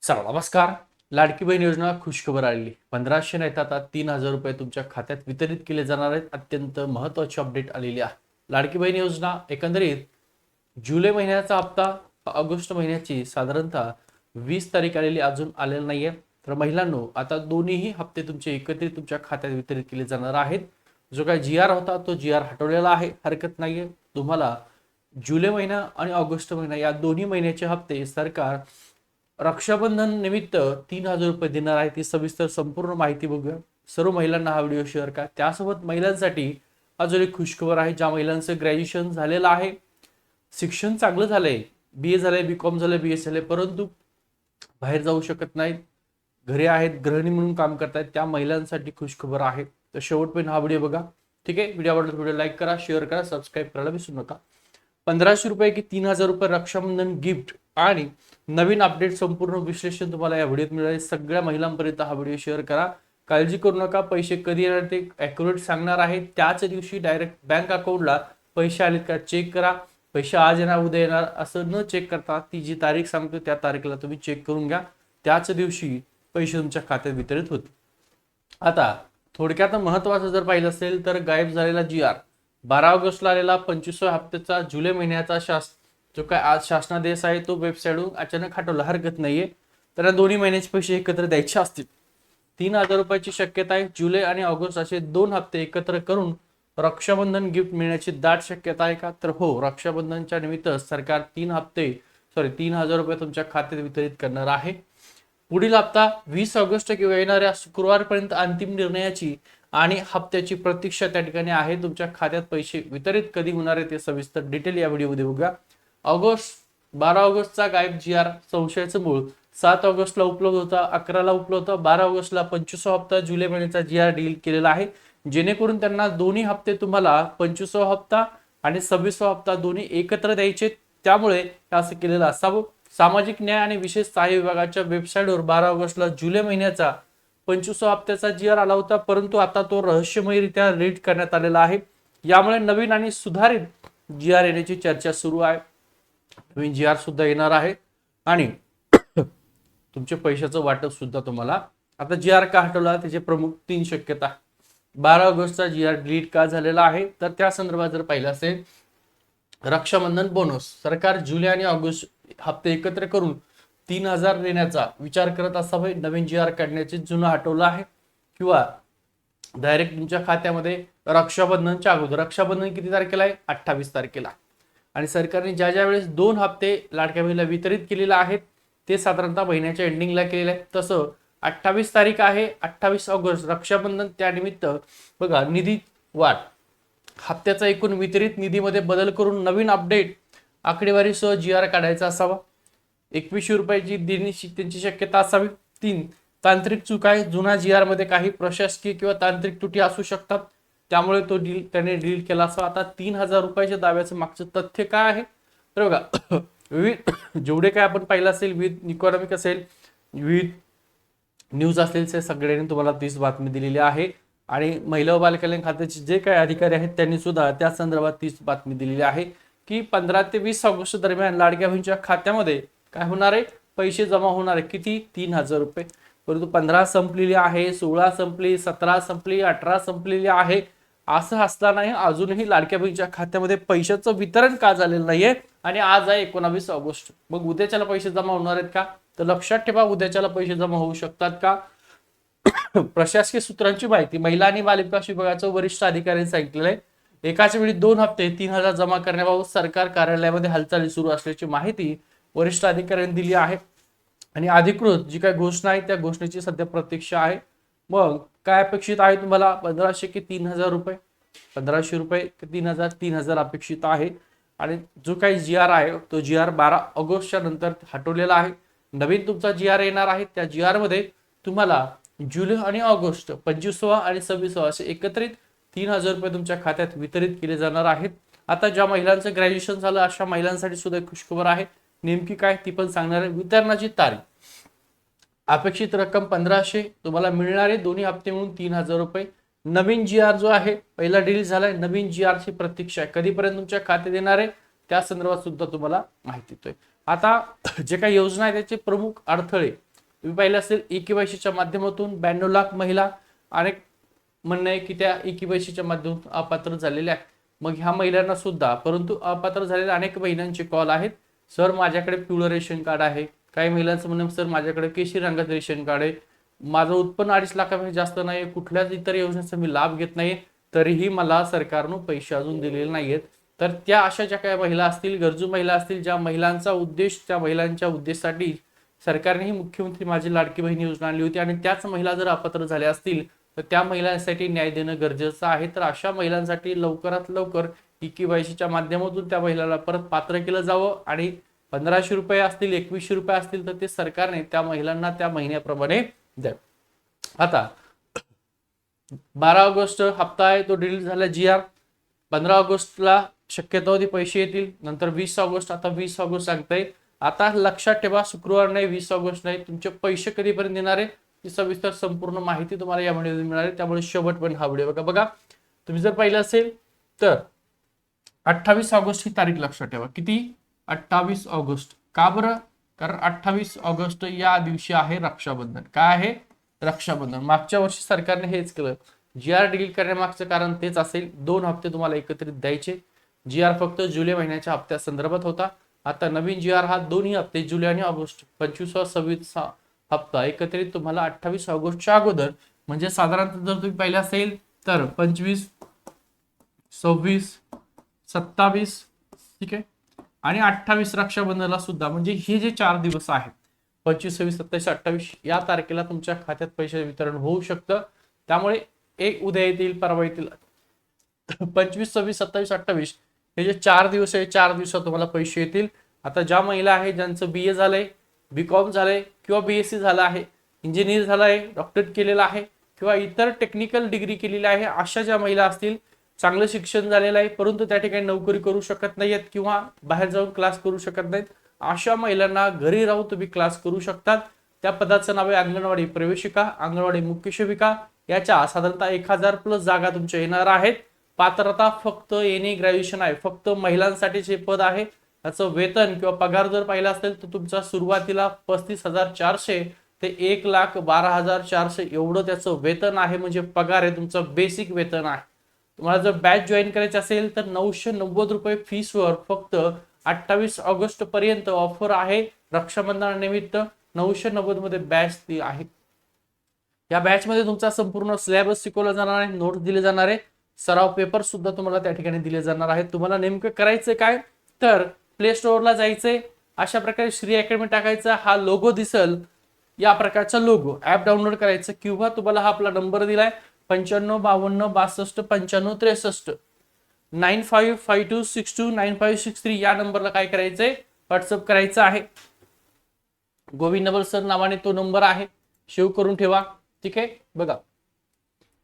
चला नमस्कार. लाडकी बहीण योजना खुशखबर आलेली. 1500 नाही तर आता 3000 रुपये तुमच्या खात्यात वितरित केले जाणार आहेत. अत्यंत महत्त्वाची अपडेट आलेली आहे. लाडकी बहीण योजना एकंदरीत जुलै महिन्याचा हप्ता ऑगस्ट महिन्याची साधारणतः 20 तारीख आलेली अजून आलेला नाहीये. तर महिलांनो, आता दोन्हीही हप्ते तुमचे एकत्रित तुमच्या खात्यात वितरित केले जाणार आहेत. जो काय जी आर होता तो जी आर हटवलेला आहे, हरकत नाहीये. तुम्हाला जुलै महिना आणि ऑगस्ट महिना या दोन्ही महिन्याचे हप्ते सरकार रक्षाबंधन निमित्त 3000 रुपये देणार आहे. ती सविस्तर संपूर्ण माहिती बघूया. सर्व महिलांना हा व्हिडिओ शेअर करा. त्यासोबत महिलांसाठी अजून एक खुशखबर आहे. ज्या महिलांचं ग्रॅज्युएशन झालेलं आहे, शिक्षण चांगलं झालंय, बी ए झालंय, बी कॉम झालंय, बी एस झालंय, परंतु बाहेर जाऊ शकत नाहीत, घरी आहेत, गृहिणी म्हणून काम करतायत, त्या महिलांसाठी खुशखबर आहे. तर शेवटपर्यंत हा व्हिडिओ बघा. ठीक आहे. व्हिडिओ आवडला तर व्हिडिओ लाईक करा, शेअर करा, सबस्क्राईब करायला विसरू नका. 1500 रुपये की 3000 रुपये रक्षाबंधन गिफ्ट आणि नवीन अपडेट संपूर्ण विश्लेषण तुम्हाला या व्हिडिओत मिळाले. सगळ्या महिलांपर्यंत हा व्हिडिओ शेअर करा. काळजी करू नका. पैसे कधी येणार ते ॲक्युरेट सांगणार आहे. त्याच दिवशी डायरेक्ट बँक अकाउंटला पैसे आलेत का चेक करा. पैसे आज येणार उद्या येणार असं न चेक करता ती जी तारीख सांगतो त्या तारखेला तुम्ही चेक करून घ्या. त्याच दिवशी पैसे तुमच्या खात्यात वितरित होतील. आता थोडक्यात महत्त्वाचं जर पाहिलं असेल तर गायब झालेला जी आर 12 ऑगस्टला आलेला 25व्या हप्त्याचा जुलै महिन्याचा जो काय आज शासनादेश आहे तो वेबसाईटवरून अचानक हटवला, हरकत नाहीये. तर या दोन्ही महिन्याचे पैसे एकत्र द्यायचे असतील. 3000 रुपयाची शक्यता आहे. जुलै आणि ऑगस्ट असे 2 हप्ते एकत्र करून रक्षाबंधन गिफ्ट मिळण्याची दाट शक्यता आहे का? तर हो, रक्षाबंधनच्या निमित्त सरकार 3000 रुपये तुमच्या खात्यात वितरित करणार आहे. पुढील हप्ता 20 ऑगस्ट किंवा येणाऱ्या शुक्रवारपर्यंत अंतिम निर्णयाची आणि हप्त्याची प्रतीक्षा त्या ठिकाणी आहे. तुमच्या खात्यात पैसे वितरित कधी होणार आहे ते सविस्तर डिटेल या व्हिडिओमध्ये बघूया. 12 ऑगस्टचा गायब जी आर संशयाचं मूळ 7 ऑगस्टला उपलब्ध होता, 11ला उपलब्ध होता. 12 ऑगस्टला 25वा हप्ता जुलै महिन्याचा जी आर डील केलेला आहे, जेणेकरून त्यांना दोन्ही हप्ते तुम्हाला 25वा हप्ता आणि 26वा हप्ता दोन्ही एकत्र द्यायचे. त्यामुळे असं केलेलं असावं. सामाजिक न्याय आणि विशेष सहाय्य विभागाच्या वेबसाईटवर 12 ऑगस्टला जुलै महिन्याचा 25व्या हप्त्याचा जी आर आला होता, परंतु आता तो रहस्यमयरित्या रीड करण्यात आलेला आहे. यामुळे नवीन आणि सुधारित जी आर येण्याची चर्चा सुरू आहे. नवीन जी आर सुद्धा येणार आहे आणि तुमचे पैशाचं वाटप सुद्धा तुम्हाला. आता जी आर का हटवला त्याचे प्रमुख 3 शक्यता. 12 ऑगस्टचा जी आर डिलीट का झालेला आहे तर त्या संदर्भात जर पाहिलं असेल, रक्षाबंधन बोनस सरकार जुलै आणि ऑगस्ट हप्ते एकत्र करून 3000 देण्याचा विचार करत असावे. नवीन जी आर काढण्याचे जुना हटवला आहे किंवा डायरेक्ट तुमच्या खात्यामध्ये रक्षाबंधनच्या अगोदर. रक्षाबंधन किती तारखेला आहे? 28 तारखेला. आणि सरकारने ज्या वेळेस 2 हप्ते लाडक्या बहिणीला वितरित केलेले आहेत ते साधारणतः महिन्याच्या एंडिंगला केलेले आहे. तसं 28 तारीख आहे, 28 ऑगस्ट रक्षाबंधन, त्यानिमित्त बघा निधी वाढ, हप्त्याचा एकूण वितरित निधीमध्ये बदल करून नवीन अपडेट आकडेवारीसह जी आर काढायचा असावा. 2100 रुपयाची देण्याची त्यांची शक्यता असावी. 3 तांत्रिक चूक आहे. जुना जी आर मध्ये काही प्रशासकीय किंवा तांत्रिक त्रुटी असू शकतात, त्यामुळे तो त्याने डिलीट केला असावा. आता 3000 रुपयाच्या दाव्याचं मागचं तथ्य काय आहे तर बघा, विविध जेवढे काय आपण पाहिलं असेल, विविध इकॉनॉमिक असेल, विविध न्यूज असेल, ते सगळ्यांनी तुम्हाला 30 बातमी दिलेली आहे. आणि महिला व बालकल्याण खात्याचे जे काही अधिकारी आहेत त्यांनी सुद्धा त्या संदर्भात 30 बातमी दिलेली आहे की 15 ते 20 ऑगस्ट दरम्यान लाडक्या बहिणीच्या खात्यामध्ये काय होणार आहे, पैसे जमा होणार आहे. किती? 3000 रुपये. परंतु 15 संपलेली आहे, 16 संपली, 17 संपली, 18 संपलेली आहे. असं असतानाही अजूनही लाडक्या बहिणीच्या खात्यामध्ये पैशाचं वितरण का झालेलं नाहीये आणि आज आहे 19 ऑगस्ट. मग उद्याच्याला पैसे जमा होणार आहेत का? तर लक्षात ठेवा, उद्याच्याला पैसे जमा होऊ शकतात का? प्रशासकीय सूत्रांची माहिती. महिला आणि बालविकास विभागाच्या वरिष्ठ अधिकाऱ्यांनी सांगितलेलं आहे, एकाच वेळी 2 हप्ते 3000 जमा करण्याबाबत सरकार कार्यालयामध्ये हालचाली सुरू असल्याची माहिती वरिष्ठ अधिकाऱ्यांनी दिली आहे. आणि अधिकृत जी काही घोषणा आहे त्या घोषणेची सध्या प्रतीक्षा आहे. मग काय अपेक्षित आहे तुम्हाला? 1500 की 3000 रुपये? 1500 रुपये की 3000 अपेक्षित आहे. आणि जो काही जी आर आहे तो जी आर 12 ऑगस्टच्या नंतर हटवलेला आहे. नवीन तुमचा जी आर येणार आहे. त्या जी आर मध्ये तुम्हाला जुलै आणि ऑगस्ट 25वा आणि 26वा असे एकत्रित 3000 रुपये तुमच्या खात्यात वितरित केले जाणार आहेत. आता ज्या महिलांचं ग्रॅज्युएशन झालं अशा महिलांसाठी सुद्धा खुशखबर आहे. नेमकी काय ती पण सांगणार आहे. वितरणाची तारीख, अपेक्षित रक्कम 1500, तुम्हाला मिळणारे दोन्ही हप्ते मिळून 3000 रुपये. नवीन जी आर जो आहे पहिला डिलीट झालाय, नवीन जी आर ची प्रतीक्षा आहे. कधीपर्यंत तुमच्या खात्यात येणार आहे त्या संदर्भात सुद्धा तुम्हाला माहिती देतोय. आता जे काही योजना आहे त्याचे प्रमुख अडथळे तुम्ही पाहिलं असेल ई-केवायसीच्या माध्यमातून 92 लाख महिला अनेक म्हणणं आहे की त्या ई-केवायसीच्या माध्यमातून अपात्र झालेल्या आहेत. मग ह्या महिलांना सुद्धा, परंतु अपात्र झालेल्या अनेक महिलांचे कॉल आहेत, सर माझ्याकडे पिवळं रेशन कार्ड आहे. काही महिलांचं म्हणणं, सर माझ्याकडे केशरी रंगाचं रेशन कार्ड आहे, माझं उत्पन्न 2.5 लाखापेक्षा जास्त नाही, कुठल्याच इतर योजनेचा मी लाभ घेत नाही, तरीही मला सरकारनं पैसे अजून दिलेले नाहीयेत. तर त्या अशा ज्या काही महिला असतील, गरजू महिला असतील, ज्या महिलांचा उद्देश, त्या महिलांच्या उद्देशासाठी सरकारने ही मुख्यमंत्री माझी लाडकी बहीण योजना आणली होती आणि त्याच महिला जर अपात्र झाल्या असतील तर त्या महिलांसाठी न्याय देणं गरजेचं आहे. तर अशा महिलांसाठी लवकरात लवकर ई-केवायसीच्या माध्यमातून त्या महिलाला परत पात्र केलं जावं आणि 1500 रुपये असतील, 2100 रुपये असतील तर ते सरकारने त्या महिलांना त्या महिन्याप्रमाणे द्यावे. आता 12 ऑगस्ट हप्ता आहे तो डिलीट झाला GR. 15 ऑगस्टला शक्यतोवर पैसे येतील, नंतर 20 ऑगस्ट, आता 20 ऑगस्ट सांगताय. आता लक्षात ठेवा, शुक्रवार नाही, 20 ऑगस्ट नाही, तुमचे पैसे कधीपर्यंत येणार आहे ती सविस्तर संपूर्ण माहिती तुम्हाला या व्हिडिओमध्ये मिळणार आहे. त्यामुळे शेवटपर्यंत हा व्हिडिओ बघा. तुम्ही जर पाहिलं असेल तर 28 ऑगस्ट ही तारीख लक्षात ठेवा. किती? 28 ऑगस्ट. का बरं? कारण 28 ऑगस्ट या दिवशी आहे रक्षाबंधन. काय आहे? रक्षाबंधन. मागच्या वर्षी सरकारने हेच केलं. GR डिलीट करण्यामागचं कारण तेच असेल. 2 हप्ते तुम्हाला एकत्रित द्यायचे. GR फक्त जुलै महिन्याच्या हप्त्या संदर्भात होता. आता नवीन GR हा दोन्ही हप्ते जुलै आणि ऑगस्ट 25-26 हप्ता एकत्रित तुम्हाला 28 ऑगस्टच्या अगोदर, म्हणजे साधारणतः जर तुम्ही पाहिलं असेल तर 25, 26, 27, ठीक आहे, आणि 28 रक्षाबंधनाला सुद्धा, म्हणजे हे जे 4 दिवस आहेत 25, 26, 27, 28 या तारखेला तुमच्या खात्यात पैसे वितरण होऊ शकतं. त्यामुळे एक उद्या येतील, परवा येतील, 25, 26, 27, 28 हे जे 4 दिवस आहे, 4 दिवसात तुम्हाला पैसे येतील. आता ज्या महिला आहे ज्यांचं BA झालंय, BCom झालंय किंवा BSc झालं आहे, इंजिनियर झालं आहे, डॉक्टरेट केलेलं आहे किंवा इतर टेक्निकल डिग्री केलेली आहे, अशा ज्या महिला असतील, चांगलं शिक्षण झालेलं आहे परंतु त्या ठिकाणी नोकरी करू शकत नाहीयेत किंवा बाहेर जाऊन क्लास करू शकत नाहीत, अशा महिलांना घरी राहून तुम्ही क्लास करू शकतात. त्या पदाचं नाव आहे अंगणवाडी प्रवेशिका, अंगणवाडी मुख्य सेविका. याच्या साधारणतः 1000+ जागा तुमच्या येणार आहेत. पात्रता फक्त एनी ग्रॅज्युएशन आहे, फक्त महिलांसाठीचे पद आहे. याचं वेतन किंवा पगार जर पाहिला असेल तर तुमचा सुरुवातीला 35,400 ते 1,12,400 एवढं त्याचं वेतन आहे, म्हणजे पगार आहे, तुमचं बेसिक वेतन आहे. तुम्हाला जर बॅच जॉईन करायची असेल तर 990 रुपये फीसवर फक्त 28 ऑगस्ट पर्यंत ऑफर आहे. रक्षाबंधनानिमित्त 990 मध्ये बॅच ती आहे. या बॅच मध्ये तुमचा संपूर्ण सिलेबस शिकवला जाणार आहे, नोट्स दिले जाणार आहे, सराव पेपर सुद्धा तुम्हाला त्या ठिकाणी दिले जाणार आहेत. तुम्हाला नेमकं करायचं काय तर प्ले स्टोअरला जायचंय, अशा प्रकारे श्री अकॅडमी टाकायचा, हा लोगो दिसल, या प्रकारचा लोगो ऍप डाउनलोड करायचं किंवा तुम्हाला हा आपला नंबर दिलाय 955262559563 9552629563 या नंबरला काय करायचंय, व्हॉट्सअप करायचं आहे. गोविंद नवल सर नावाने तो नंबर आहे, सेव्ह करून ठेवा. ठीक आहे, बघा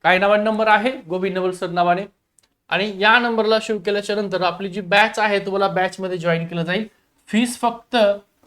काय नावाने नंबर आहे, गोविंद नवल सर नावाने. आणि या नंबरला सेव्ह केल्याच्या नंतर आपली जी बॅच आहे तुम्हाला बॅच मध्ये जॉईन केलं जाईल. फीस फक्त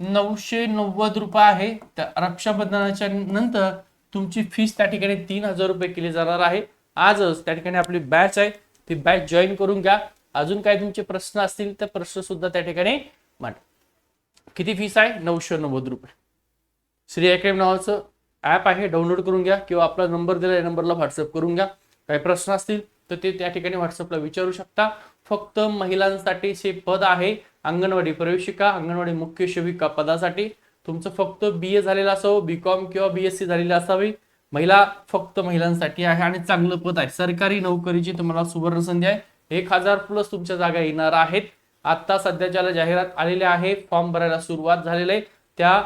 990 रुपये आहे. त्या रक्षाबंधनाच्या नंतर तुमची फीस त्या ठिकाणी 3000 रुपये केली जाणार आहे. आजच त्या ठिकाणी आपली बॅच आहे, ती बॅच जॉईन करून घ्या. अजून काय तुमचे प्रश्न असतील तर प्रश्न सुद्धा त्या ठिकाणी मांडा. किती फीस आहे? 990 रुपये. श्री अकॅडमी नावाचं ऍप आहे, डाउनलोड करून घ्या किंवा आपला नंबर दिला या नंबरला व्हॉट्सअप करून घ्या. काही प्रश्न असतील तर ते त्या ठिकाणी व्हॉट्सअपला विचारू शकता. फक्त महिलांसाठीचे पद आहे अंगणवाडी प्रवेशिका, अंगणवाडी मुख्य सेविका पदासाठी. तुमचं फक्त BA झालेलं असावं, BCom किंवा BSc झालेलं असावी. महिला फक्त महिलांसाठी आहे आणि चांगलं पद आहे. सरकारी नोकरीची तुम्हाला सुवर्ण संधी आहे. 1000+ तुमच्या जागा येणार आहेत. आता सध्याच्याला जाहिरात आलेली आहे, फॉर्म भरायला सुरुवात झालेली आहे त्या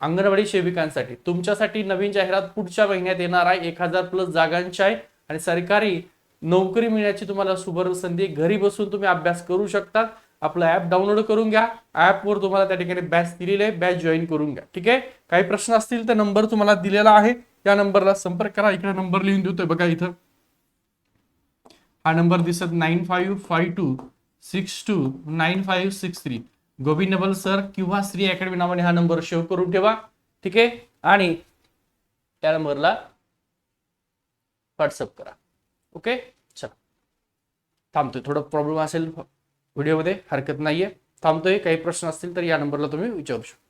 अंगणवाडी सेविकांसाठी. तुमच्यासाठी नवीन जाहिरात पुढच्या महिन्यात येणार आहे. 1000+ जागांची आहे आणि सरकारी नोकरी मिळण्याची तुम्हाला सुवर्ण संधी. घरी बसून तुम्ही अभ्यास करू शकता. आपलं ऍप डाउनलोड करून घ्या. ऍपवर तुम्हाला त्या ठिकाणी बॅच दिलेली आहे, बॅच जॉईन करून घ्या. ठीक आहे, काही प्रश्न असतील तर नंबर तुम्हाला दिलेला आहे, या नंबरला संपर्क करा. इकडे नंबर लिहून देतोय बघा, इथं हा नंबर दिसत 9552629563. गोविंद नवल सर किंवा श्री अकॅडमी नावाने हा नंबर सेव्ह करून ठेवा. ठीक आहे, आणि त्या नंबरला व्हॉट्सअप करा. ओके, चला थांबतोय. थोडं प्रॉब्लेम असेल व्हिडिओमध्ये, हरकत नाहीये, थांबतोय. काही प्रश्न असतील तर या नंबरला तुम्ही विचारू शकता.